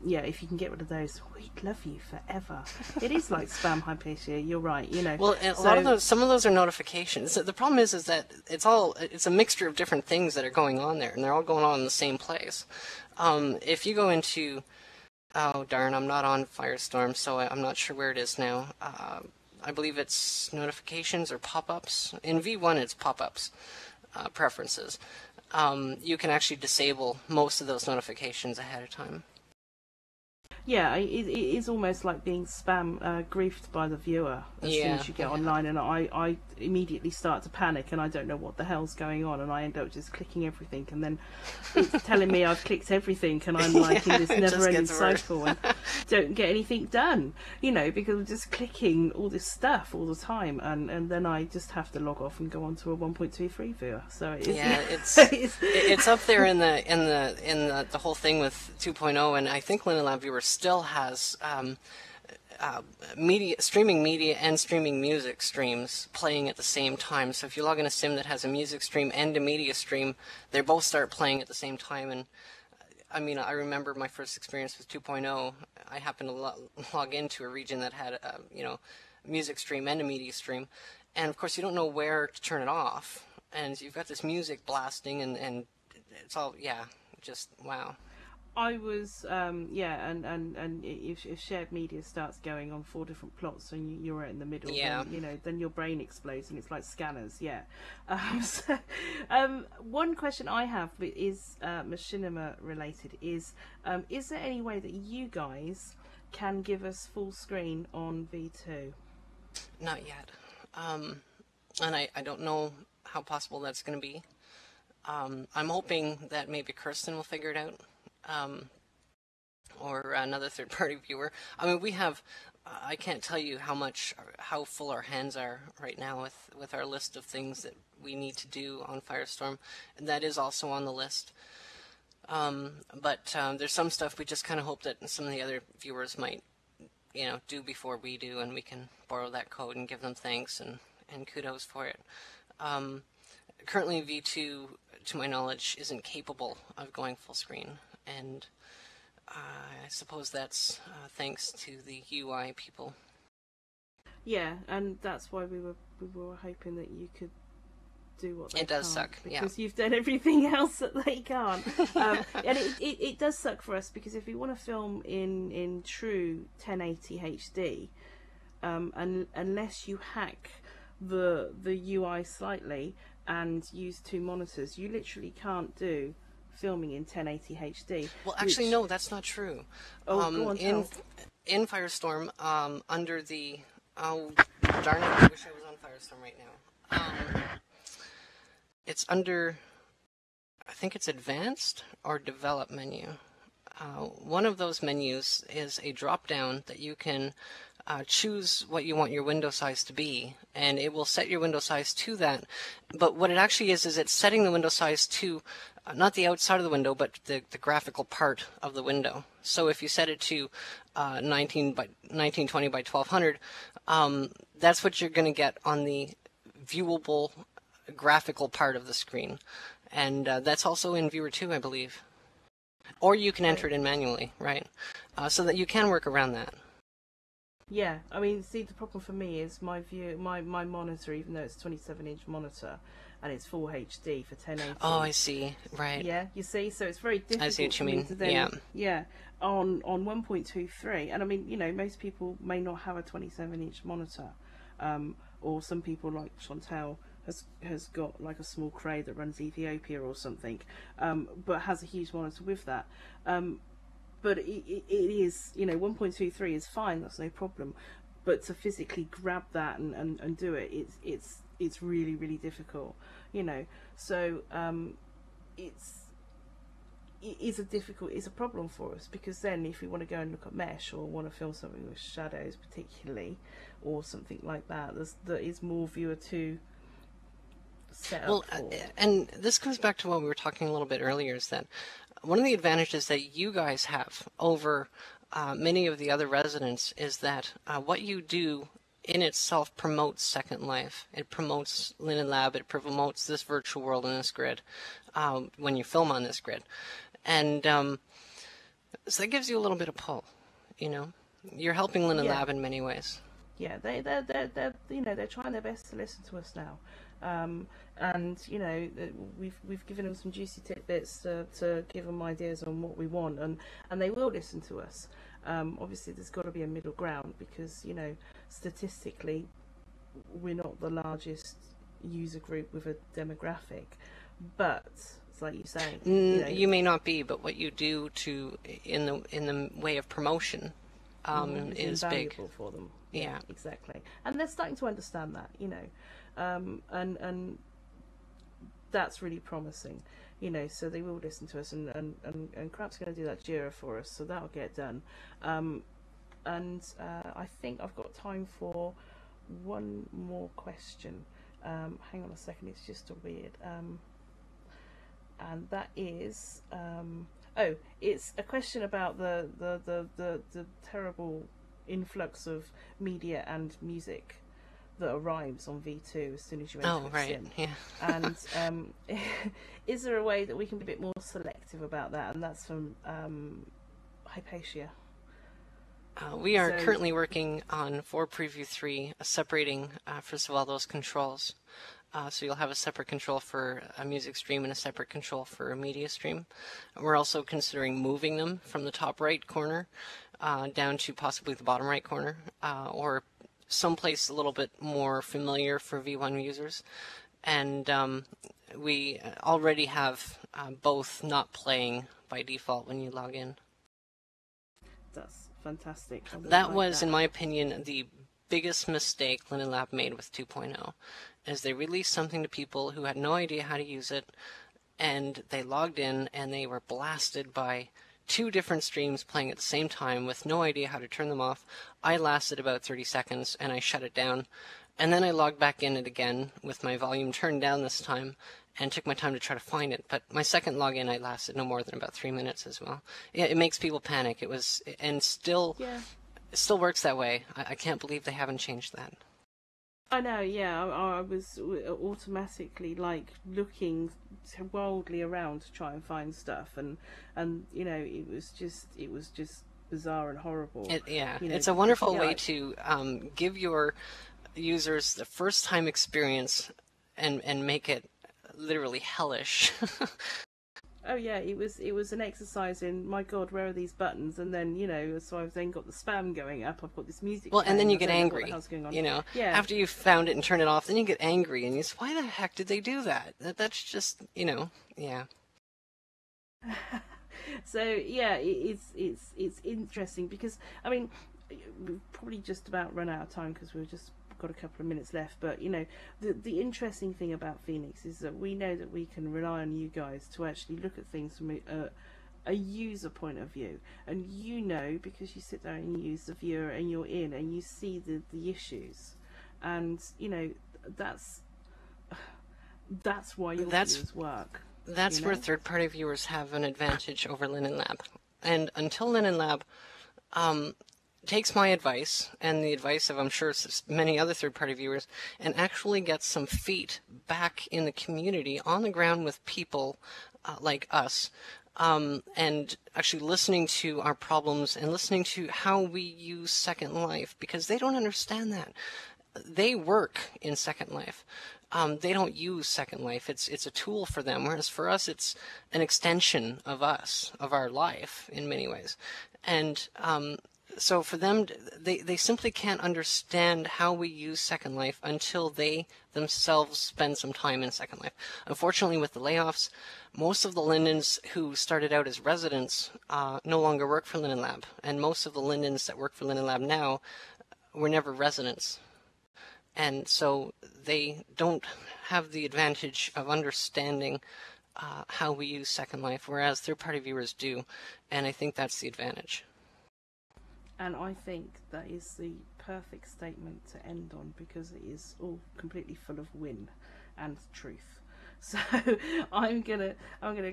if you can get rid of those, we'd love you forever. It is like spam Hypatia. You're right. You know. Well, and a lot of those, some of those are notifications. The problem is that it's a mixture of different things that are going on there, and they're all going on in the same place. If you go into, oh darn, I'm not on Firestorm, so I'm not sure where it is now. I believe it's notifications or pop-ups. In V1, it's pop-ups, preferences. You can actually disable most of those notifications ahead of time. Yeah, it is almost like being spam griefed by the viewer as soon as you get online, and I immediately start to panic, and I don't know what the hell's going on, and I end up just clicking everything, and then it's telling me I've clicked everything, and I'm like in this never-ending cycle and don't get anything done, you know, because I'm just clicking all this stuff all the time, and then I just have to log off and go on to a 1.23 viewer. So it's up there in the whole thing with 2.0, and I think Linalab Viewer still has streaming media and streaming music streams playing at the same time. So if you log in a sim that has a music stream and a media stream, they both start playing at the same time. And I mean, I remember my first experience with 2.0. I happened to log into a region that had a music stream and a media stream, and of course you don't know where to turn it off, and you've got this music blasting, and it's all just wow. I was, yeah, and if shared media starts going on 4 different plots and you're right in the middle, Yeah. then, you know, then your brain explodes and it's like scanners, yeah. So, one question I have is machinima related is there any way that you guys can give us full screen on V2? Not yet. And I don't know how possible that's going to be. I'm hoping that maybe Kirsten will figure it out. Or another third-party viewer. I mean, we have, I can't tell you how full our hands are right now with our list of things that we need to do on Firestorm, and that is also on the list. But there's some stuff we just kind of hope that some of the other viewers might, you know, do before we do, and we can borrow that code and give them thanks and kudos for it. Currently, V2, to my knowledge, isn't capable of going full screen, and I suppose that's thanks to the UI people. Yeah, and that's why we were hoping that you could do what they It does can't, suck, because you've done everything else that they can't. And it does suck for us, because if we want to film in true 1080 HD, unless you hack the UI slightly and use 2 monitors, you literally can't do filming in 1080 HD. Well, actually, no, that's not true. Oh, go on, tell. In Firestorm, under the darn it, I wish I was on Firestorm right now. It's under, I think it's Advanced or Develop menu. One of those menus is a drop down that you can choose what you want your window size to be, and it will set your window size to that. But what it actually is it's setting the window size to not the outside of the window, but the graphical part of the window. So if you set it to 1920 by 1200, that's what you're going to get on the viewable graphical part of the screen. And that's also in Viewer 2, I believe. Or you can enter it in manually, right? So that you can work around that. Yeah, I mean, see, the problem for me is my monitor, even though it's 27-inch monitor, and it's full HD for 1080. Oh, I see. Right. Yeah, you see, so it's very difficult. I see what you mean. To then, yeah, on 1.23, and I mean, you know, most people may not have a 27-inch monitor, or some people like Chantal has got like a small Cray that runs Ethiopia or something, but has a huge monitor with that. But it is, you know, 1.23 is fine, that's no problem. But to physically grab that and do it, it's really, really difficult, you know. So it's a problem for us, because then if we want to go and look at mesh, or want to film something with shadows particularly, or something like that, there is more Viewer 2 set up for. And this goes back to what we were talking a little bit earlier, is that one of the advantages that you guys have over many of the other residents is that what you do in itself promotes Second Life. It promotes Linen Lab. It promotes this virtual world in this grid when you film on this grid. And so that gives you a little bit of pull, you know. You're helping Linen Lab in many ways. Yeah, they're you know, they're trying their best to listen to us now. And you know, we've given them some juicy tidbits to give them ideas on what we want, and they will listen to us. Obviously there's got to be a middle ground, because, you know, statistically we're not the largest user group with a demographic, but it's like you say, you know, you may not be, but what you do in the way of promotion is invaluable big for them. Yeah, exactly. And they're starting to understand that, you know, and that's really promising, you know. So they will listen to us, and Crap's going to do that Jira for us, so that'll get done. And I think I've got time for one more question. Hang on a second, it's just a weird, and that is it's a question about the terrible influx of media and music that arrives on V2 as soon as you enter Oh, right, Sim. yeah. And is there a way that we can be a bit more selective about that? And that's from Hypatia. We are currently working on for Preview 3, separating, first of all, those controls. So you'll have a separate control for a music stream and a separate control for a media stream. We're also considering moving them from the top right corner down to possibly the bottom right corner, or someplace a little bit more familiar for V1 users. And we already have both not playing by default when you log in. That's fantastic. That was, in my opinion, the biggest mistake Linden Lab made with 2.0, is they released something to people who had no idea how to use it, and they logged in and they were blasted by 2 different streams playing at the same time with no idea how to turn them off. I lasted about 30 seconds and I shut it down, and then I logged back in it again with my volume turned down this time and took my time to try to find it. But my second login, I lasted no more than about 3 minutes as well. Yeah, it makes people panic. It was, and still, it still works that way. I can't believe they haven't changed that. I know, yeah. I was automatically like looking wildly around to try and find stuff, and you know, it was just bizarre and horrible. It's a wonderful way to give your users the first time experience and make it literally hellish. Oh yeah, it was an exercise in, my God, where are these buttons? And then, you know, so I've then got the spam going up. I've got this music. Well, and then you get angry. What the hell's going on. You know, yeah. After you've found it and turned it off, then you get angry and you say, why the heck did they do that? That's just, you know, yeah. So yeah, it's interesting because, I mean, we've probably just about run out of time because we've just got a couple of minutes left, but you know, the interesting thing about Phoenix is that we know that we can rely on you guys to actually look at things from a user point of view, and you know, because you sit there and you use the viewer and you're in and you see the issues, and you know, that's why your viewers work. That's where third-party viewers have an advantage over Linden Lab. And until Linden Lab takes my advice and the advice of, I'm sure, many other third-party viewers, and actually gets some feet back in the community on the ground with people like us, and actually listening to our problems and listening to how we use Second Life, because they don't understand that. They work in Second Life. They don't use Second Life. It's a tool for them, whereas for us it's an extension of us, of our life in many ways. And so for them, they simply can't understand how we use Second Life until they themselves spend some time in Second Life. Unfortunately, with the layoffs, most of the Lindens who started out as residents no longer work for Linden Lab, and most of the Lindens that work for Linden Lab now were never residents. And so they don't have the advantage of understanding how we use Second Life, whereas third-party viewers do, and I think that's the advantage. And I think that is the perfect statement to end on, because it is all completely full of win and truth. So I'm gonna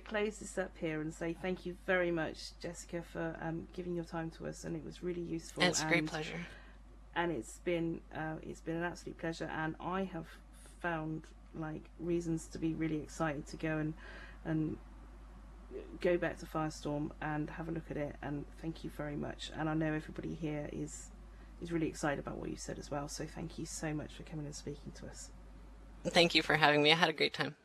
close this up here and say thank you very much, Jessica, for giving your time to us, and it was really useful. It's a great pleasure. And it's been an absolute pleasure, and I have found like reasons to be really excited to go and go back to Firestorm and have a look at it. And thank you very much. And I know everybody here is really excited about what you said as well. So thank you so much for coming and speaking to us. Thank you for having me. I had a great time.